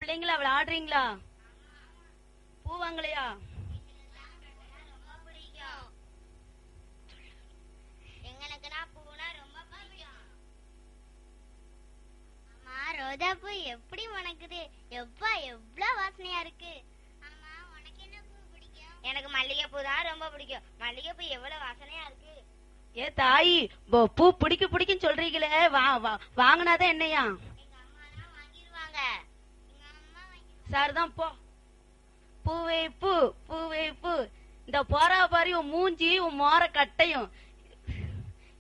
பிள்ளைங்களா விளையாடுறீங்களா? பூ வாங்கலையா? ரோஜா பூ எப்படி மணக்குது! எப்பா எவ்வளவு வாசனையா இருக்கு! அம்மா, உனக்கு என்ன பூ பிடிக்கும்? எனக்கு மல்லிகை பூ தான் ரொம்ப பிடிக்கும். மல்லிகை பூ எவ்வளவு வாசனையா இருக்கு! ஏ தாயி, பூ பிடிக்கும் சொல்றீங்களே, வாங்கினாதான் என்னையா? எங்க அம்மா தான் வாங்கிடுவாங்க. சார்தான் போ. பூவே பூ, பூவே பூ. இந்த போறா பாரு, உன் மூஞ்சி, உன் மோர கட்டையும்,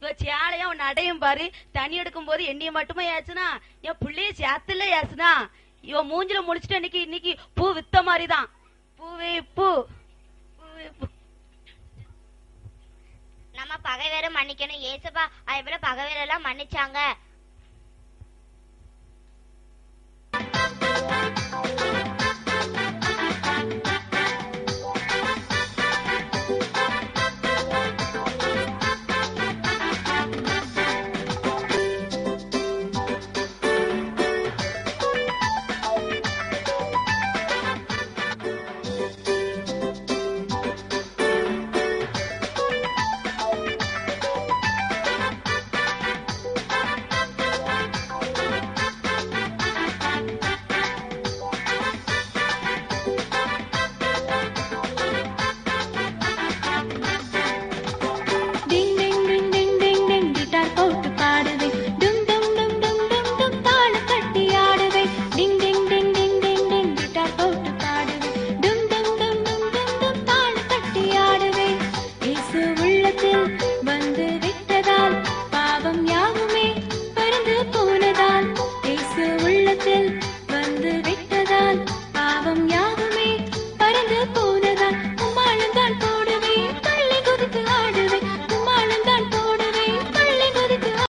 இவ சேலையும் உன் நடையும் பாரு. தண்ணி எடுக்கும் போது எண்ணிய மட்டுமே ஏச்சுனா, என் பிள்ளைய சேர்த்துல ஏசுனா. இவ மூஞ்சில முடிச்சுட்டு இன்னைக்கு பூ வித்த மாதிரிதான். பூவே பூ, பூவே பூ. நம்ம பகைவேற மன்னிக்கணும். ஏசப்பா எவ்வளவு பகைவேற எல்லாம் மன்னிச்சாங்க.